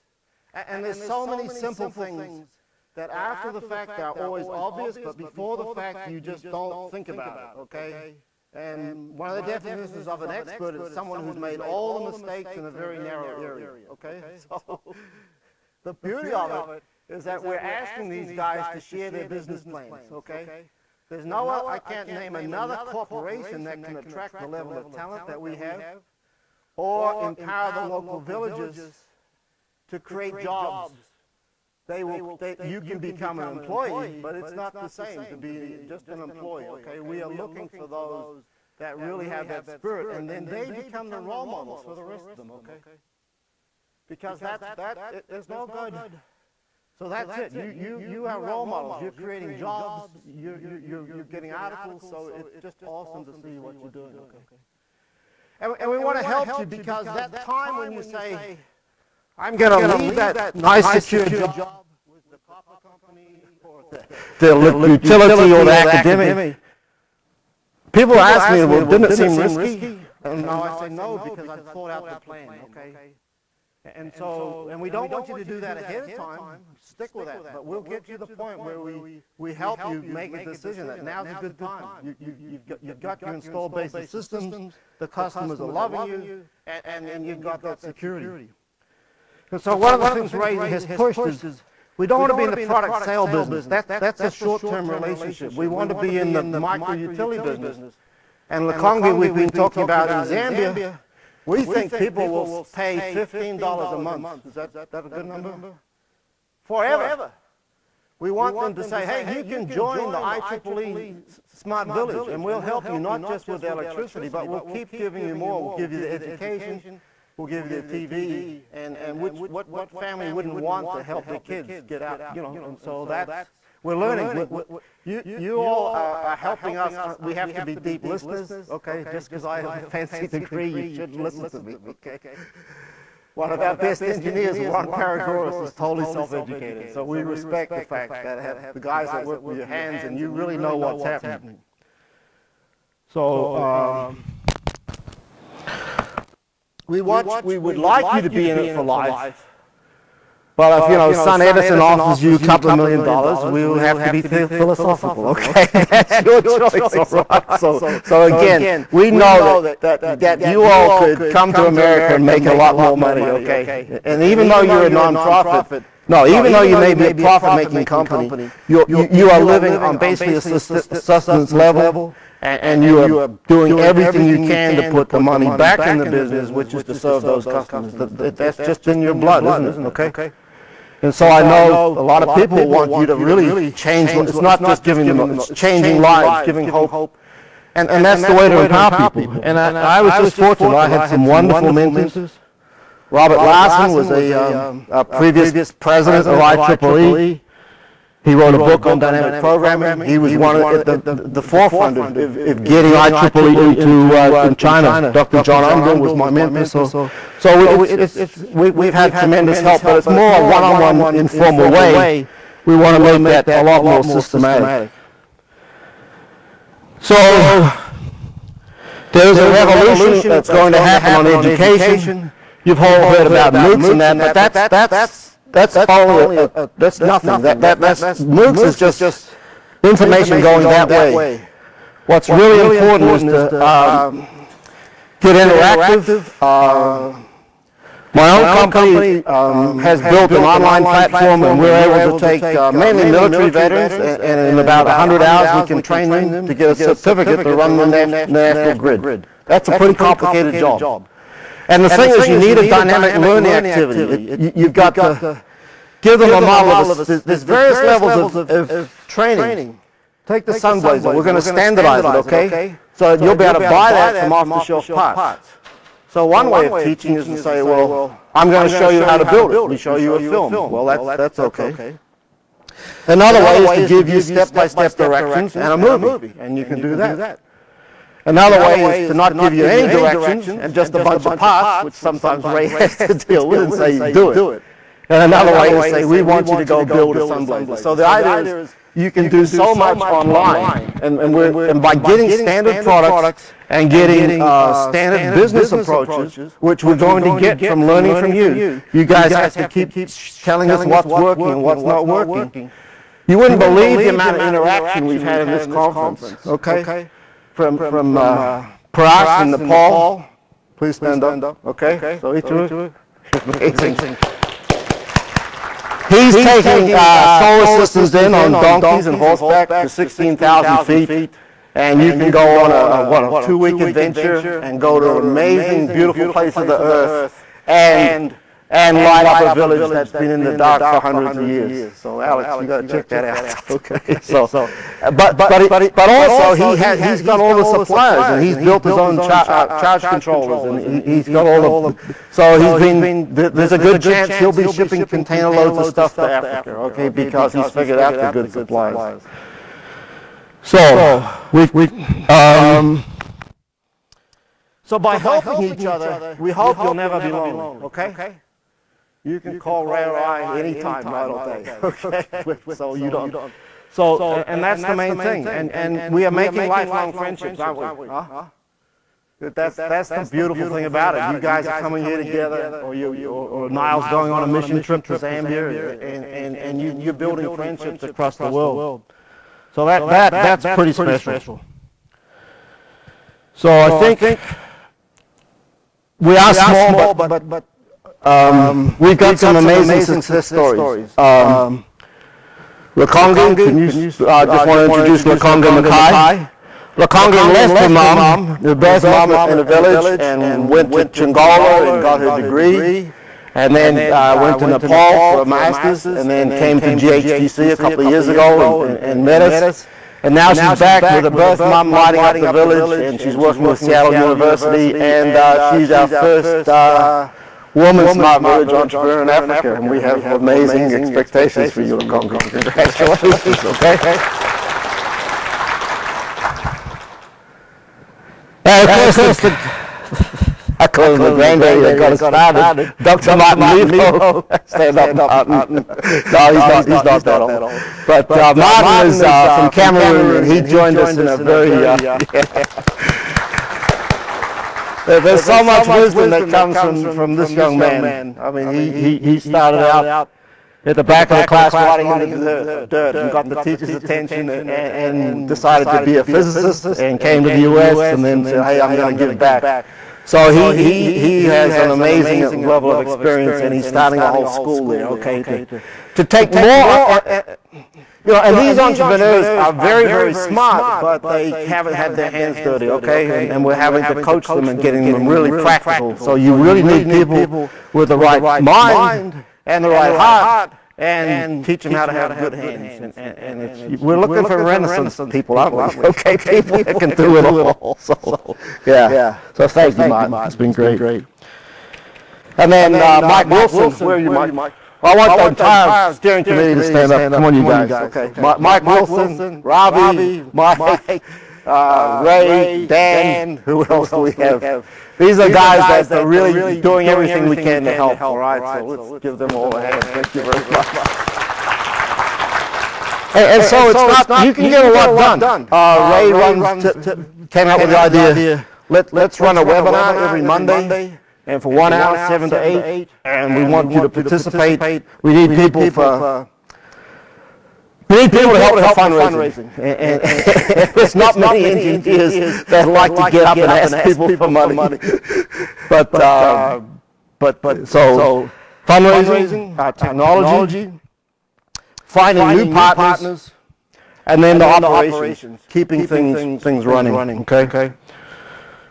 Speaker 3: And there's so many simple things that after the fact are always obvious, but before the fact you just don't think about it, okay? And one of the definitions of an expert is someone who's made all the mistakes in a very narrow area, okay? So the beauty of it is that we're asking these guys to share their business plans, okay? There's I can't name another corporation that can attract the level of talent that we have or empower the local villages to create jobs. You can become an employee, but it's not the same to be just an employee, okay? We are looking for those that really have that spirit, and then they become the role models for the rest of them, okay? Because there's no good. So that's it. You are role models. You're creating jobs. You're getting articles. So it's just awesome to see what you're doing, okay? And we want to help you because that time when you say, I'm going to leave that nice secure job with the copper company or the utility or the academic. People ask me, well, didn't it seem risky? And no, I say no because I thought out the plan, okay? And we don't want you to do that ahead of time. Stick with that. But we'll get you to the point where we help you make a decision that now's a good time. You've got your installed base of systems, the customers are loving you, and you've got that security. And so one of the things Ray has pushed is we don't want to be in the product sale business. That's a short-term relationship. We want to be in the micro-utility business. And Lukonge, we've been talking about in Zambia, we think people will pay $15 a month. Is that a good number? Forever. We want them to say, hey, you can join the IEEE Smart Village, and we'll help you not just with electricity, but we'll keep giving you more. We'll give you the education. We'll give you the TV, and what family wouldn't want to help their kids get out, you know, and so we're learning. You all are helping us. We have to be deep listeners, okay? Just because I have a fancy degree, you shouldn't listen to me, okay? One of our best engineers, Ron Karagoris, is totally self-educated, so we respect the fact that the guys that work with your hands and you really know what's happening. So, we would like you to be in it for life, but if, you know, Son Edison offers you a couple of $1 million, we will have to be philosophical, okay? That's your choice, all right? So again, we know that you all could come to America and make a lot more money, okay? And even though you're a non-profit, even though you may be a profit-making company, you are living on basically a sustenance level, and you are doing everything you can to put the money back in the business, which is to serve those customers. That's just in your blood, isn't it? Okay? And so I know a lot of people want you to really change. It's not just giving them, it's changing lives, giving hope. And that's the way to empower people. And I was just fortunate. I had some wonderful mentors. Robert Larson was a previous president of IEEE. He wrote a book on dynamic programming. He was one of the forefront of getting IEEE into China. Dr. John Ungren was my mentor. So we've had tremendous help, but it's more a one-on-one, informal way. We want to make that a lot more systematic. So there's a revolution that's going to happen on education. You've all heard about MOOCs and that, but that's nothing. MOOCs is just information going that way. What's really important is to get interactive. My own company has built an online platform, and we're able to take mainly military veterans, and in about 100 hours we can train them to get a certificate to run the national grid. That's a pretty complicated job. And the thing is, you need a dynamic learning activity. You've got to give them a model of there's various levels of training. Take the Sunblazer. We're going to standardize it, okay? So you'll be able to buy that from off-the-shelf parts. So one way of teaching is to say, well, I'm going to show you how to build it. We show you a film. Well, that's okay. Another way is to give you step-by-step directions and a movie, and you can do that. Another way is to not give you any directions and just a bunch of parts, which sometimes Ray has to deal with and say, do it. And another way is to say, we want you to go build a Sunblazer. So the idea is you can do so much online. And by getting standard products and getting standard business approaches, which we're going to get from learning from you, you guys have to keep telling us what's working and what's not working. You wouldn't believe the amount of interaction we've had in this conference, okay? From Paras in Nepal, please stand up, okay? So Ichuru, amazing. He's taking solar systems in on donkeys and horseback to 16,000 feet, and you can go on a 2-week adventure and go to amazing, beautiful places of the earth and light up a village that's been in the dark for hundreds of years. So Alex, you got to check that out. Okay. But also he's got all the suppliers and he's built his own charge controllers and he's got all the. So there's a good chance he'll be shipping container loads of stuff to Africa. Okay, because he's figured out the good supplies. So So by helping each other, we hope you'll never be lonely. Okay. You can call Ray or I anytime, night or day, okay? So you don't. So, and that's the main thing. And we are making lifelong friendships, aren't we? Huh? That's the beautiful thing about it. You guys are coming here together, or Niall's going on a mission trip to Zambia, and you're building friendships across the world. So that's pretty special. So I think we are small, but we've got some amazing success stories. Lakonga, just want to introduce Lakonga Mackay. Lakonga left her mom, the best mom in the village, and went to Chongola and got her degree, and then went to Nepal for a master's, and then came to GHTC a couple of years ago and met us. And now she's back with a birth mom lighting up the village, and she's working with Seattle University, and she's our first woman smart village entrepreneur in Africa, and we have amazing expectations for you, Lakonga. Congratulations, okay? And of course, I call him the granddaddy that got us started, Dr. Martin Lebo. Stand up, Martin. No, he's not that old. But Martin is from Cameroon, and he joined us in a very... There's so much wisdom that comes from this young man. I mean, he started out at the back of the class writing in the dirt and got the teacher's attention and decided to be a physicist and came to the U.S. and then said, hey, I'm going to give back. So he has an amazing level of experience, and he's starting a whole school there, okay, to take more... You know, and these entrepreneurs are very, very smart, but they haven't had their hands dirty, okay? And we're having to coach them and getting them really practical. So you really need people with the right mind and the right heart, and teach them how to have good hands. And we're looking for Renaissance people, aren't we? Okay, people that can do it all. So, yeah. So thank you, Mike. It's been great. And then Mike Wilson, where are you, Mike? Well, I want the entire steering committee to stand up. Come on, you guys. Okay. Mike Wilson, Ravi, Mike, Ray, Dan, who else do we have? These are guys that are really doing everything we can to help, all right? So let's give them all a hand. Thank you very much. And so it's not, you can get a lot done. Ray came out with the idea, let's run a webinar every Monday. And for 1 hour, 7 to 8, and we want you to participate. We need people to help with fundraising. And there's not many engineers that like to get up and ask people for money. But so fundraising, technology, finding new partners, and then the operations, keeping things running. Okay.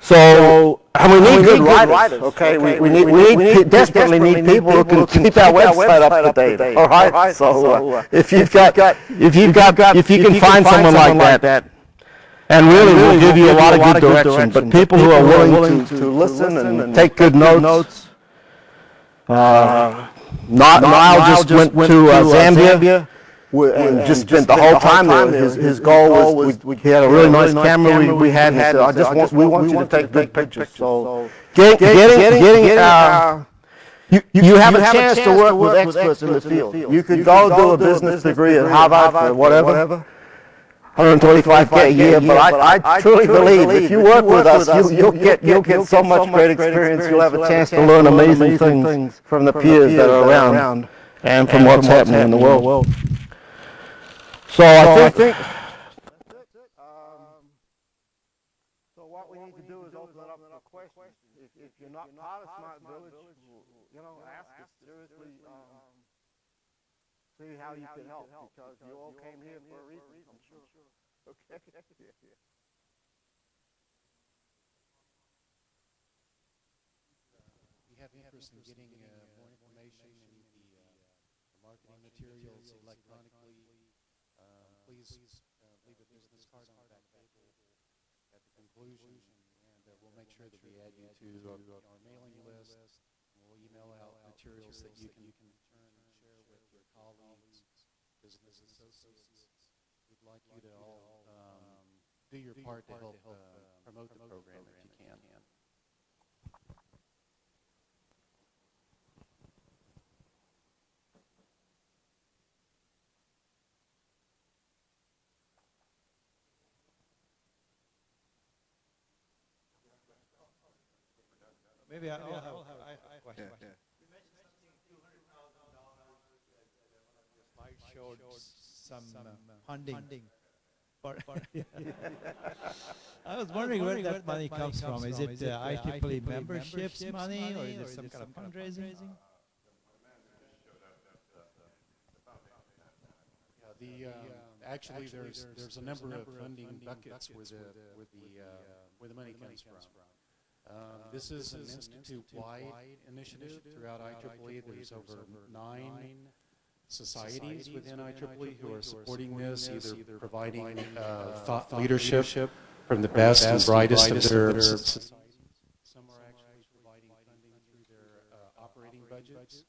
Speaker 3: So, and we need good writers, okay? We desperately need people who can keep our website up to date, all right? So, if you can find someone like that, and really will give you a lot of good direction, but people who are willing to listen and take good notes. Niall just went to Zambia. And just spent the whole time there. His goal was he had a really nice camera we had. And said, we want you to take good pictures. So getting You have a chance to work with experts in the field. You could go do a business degree at Harvard or whatever, 125K a year, but I truly believe if you work with us, you'll get so much great experience, you'll have a chance to learn amazing things from the peers that are around and from what's happening in the world. So I think so what we need to do is open it up for questions. If you're not part of Smart Village, you know, ask us seriously, see how you can help, because you all came here for a reason, I'm sure. Okay?
Speaker 6: We have interest in getting more information and the marketing materials electronically. Please leave a business card on the back table at the conclusion, and we'll make sure that we add you to our mailing list. We'll email out materials that you can return and share with your colleagues, business associates. We'd like you to all do your part to help promote the program if you can.
Speaker 7: Maybe I'll have a question. You mentioned something $200,000. Slide showed some funding. I was wondering where that money comes from. Is it IEEE memberships money, or is it some kind of fundraising?
Speaker 6: Actually, there's a number of funding buckets where the money comes from. This is an institute-wide initiative throughout IEEE. There's over 9 societies within IEEE who are supporting this, either providing thought leadership from the best and brightest of their societies. Some are actually providing funding through their operating budgets,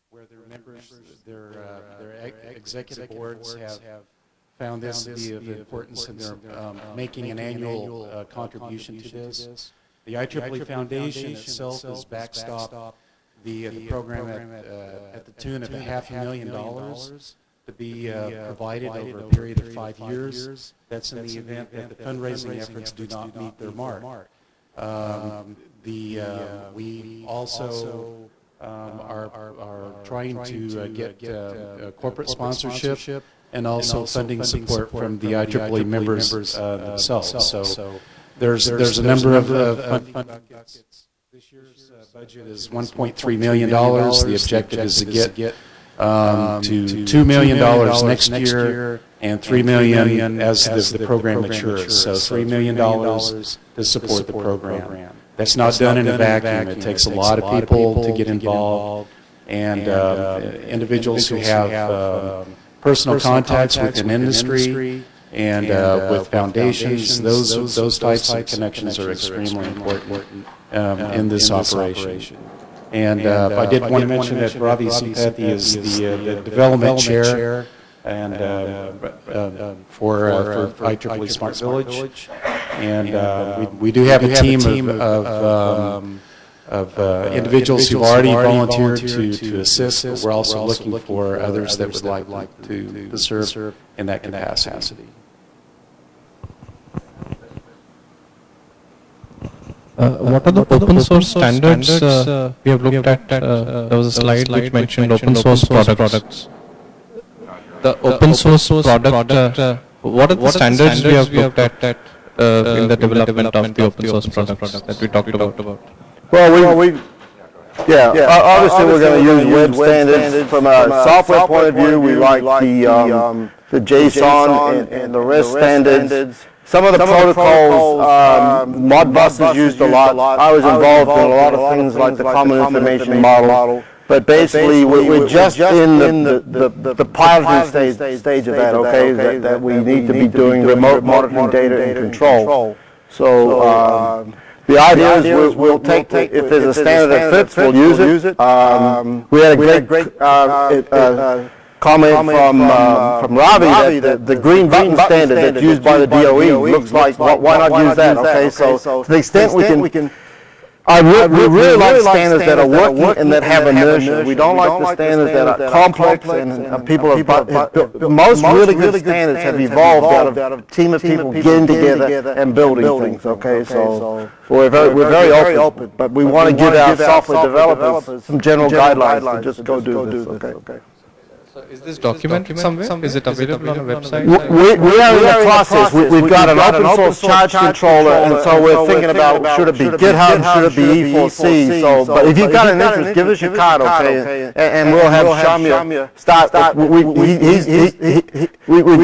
Speaker 6: where their members, their executive boards have found this to be of importance, and they're making an annual contribution to this. The IEEE Foundation itself is backstopped the program at the tune of $500,000 to be provided over a period of 5 years. That's in the event that the fundraising efforts do not meet their mark. We also are trying to get corporate sponsorship and also funding support from the IEEE members themselves. So there's a number of funding buckets. This year's budget is $1.3 million. The objective is to get to $2 million next year and $3 million as the program matures. So $3 million to support the program. That's not done in a vacuum. It takes a lot of people to get involved, and individuals who have personal contacts within industry and with foundations. Those types of connections are extremely important in this operation. And I did want to mention that Ravi Sampathi is the development chair and for IEEE Smart Village. And we do have a team of individuals who've already volunteered to assist, but we're also looking for others that would like to serve in that capacity.
Speaker 8: What are the open source standards we have looked at? There was a slide which mentioned open source products. The open source product, what are the standards we have looked at in the development of the open source products that we talked about?
Speaker 3: Well, obviously we're going to use web standards. From a software point of view, we like the JSON and the REST standards. Some of the protocols, Modbus is used a lot. I was involved in a lot of things like the Common Information Model. But basically, we're just in the piloting stage of that, okay, that we need to be doing remote monitoring data and control. So the idea is we'll take, if there's a standard that fits, we'll use it. We had a great comment from Ravi that the green button standard that's used by the DOE looks like, why not use that, okay? So to the extent we can We really like standards that are working and that have inertia. We don't like the standards that are complex and people have built. Most really good standards have evolved out of a team of people getting together and building things, okay? So we're very open, but we want to give our software developers some general guidelines to just go do this, okay?
Speaker 8: So is this documented somewhere? Is it available on a website?
Speaker 3: We are in the process. We've got an open source charge controller, and so we're thinking about should it be GitHub, should it be E4C. So, but if you've got an interest, give us your card, okay? And we'll have Shamya start. We've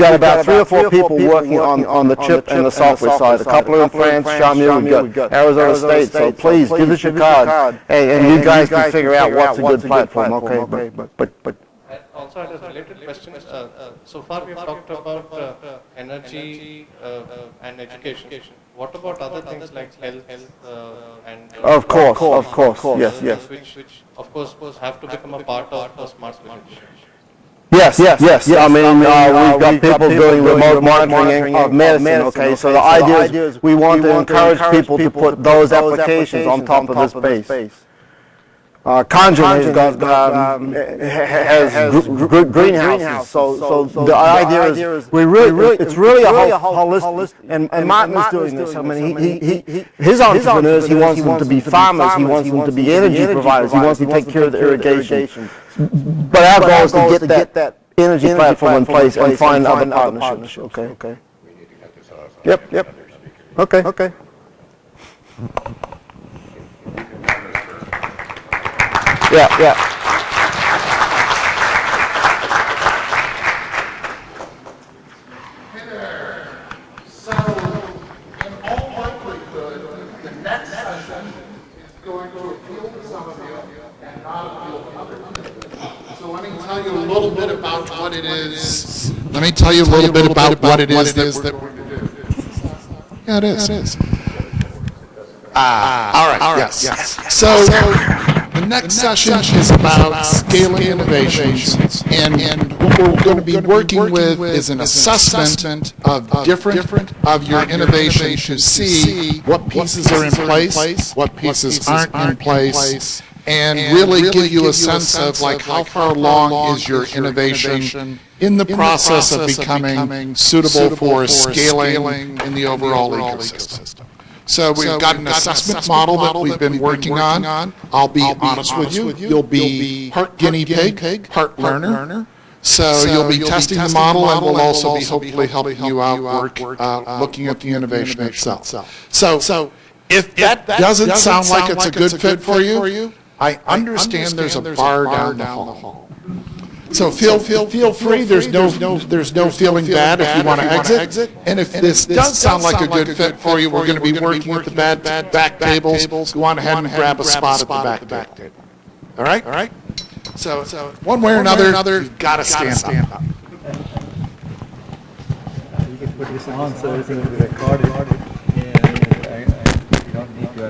Speaker 3: got about 3 or 4 people working on the chip and the software side. A couple are in France, Shamya. We've got Arizona State. So please give us your card, and you guys can figure out what's a good platform, okay? But
Speaker 8: Also, I had a related question. So far, we have talked about energy and education. What about other things like health and?
Speaker 3: Of course, yes.
Speaker 8: Which of course have to become a part of the smart village.
Speaker 3: Yes. I mean, we've got people doing remote monitoring of medicine, okay? So the idea is we want to encourage people to put those applications on top of this base. Conjuring has greenhouses, so the idea is it's really a holistic, and Martin is doing this. I mean, his entrepreneurs, he wants them to be farmers, he wants them to be energy providers, he wants them to take care of the irrigation. But our goal is to get that energy platform in place and find other partnerships, okay? Yep. Okay. Yeah.
Speaker 9: So, in all likelihood, the next session is going to appeal to some of you and not appeal to others. So let me tell you a little bit about what it is. Let me tell you a little bit about what it is that we're going to do. Yeah, it is. All right, yes. So, the next session is about scaling innovations, and what we're going to be working with is an assessment of different of your innovations to see what pieces are in place, what pieces aren't in place, and really give you a sense of like how far along is your innovation in the process of becoming suitable for scaling in the overall ecosystem. So we've got an assessment model that we've been working on. I'll be honest with you, you'll be part guinea pig, part learner. So you'll be testing the model, and we'll also be hopefully helping you out looking at the innovation itself. So if that doesn't sound like it's a good fit for you, I understand there's a bar down the hall. So feel free. There's no feeling bad if you want to exit. And if this does sound like a good fit for you, we're going to be working at the back tables. Go on ahead and grab a spot at the back table. All right. So one way or another, you've got to stand up.
Speaker 7: You can put this on so everything will be recorded. You don't need to.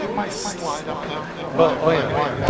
Speaker 9: My slide up there.
Speaker 7: Oh yeah.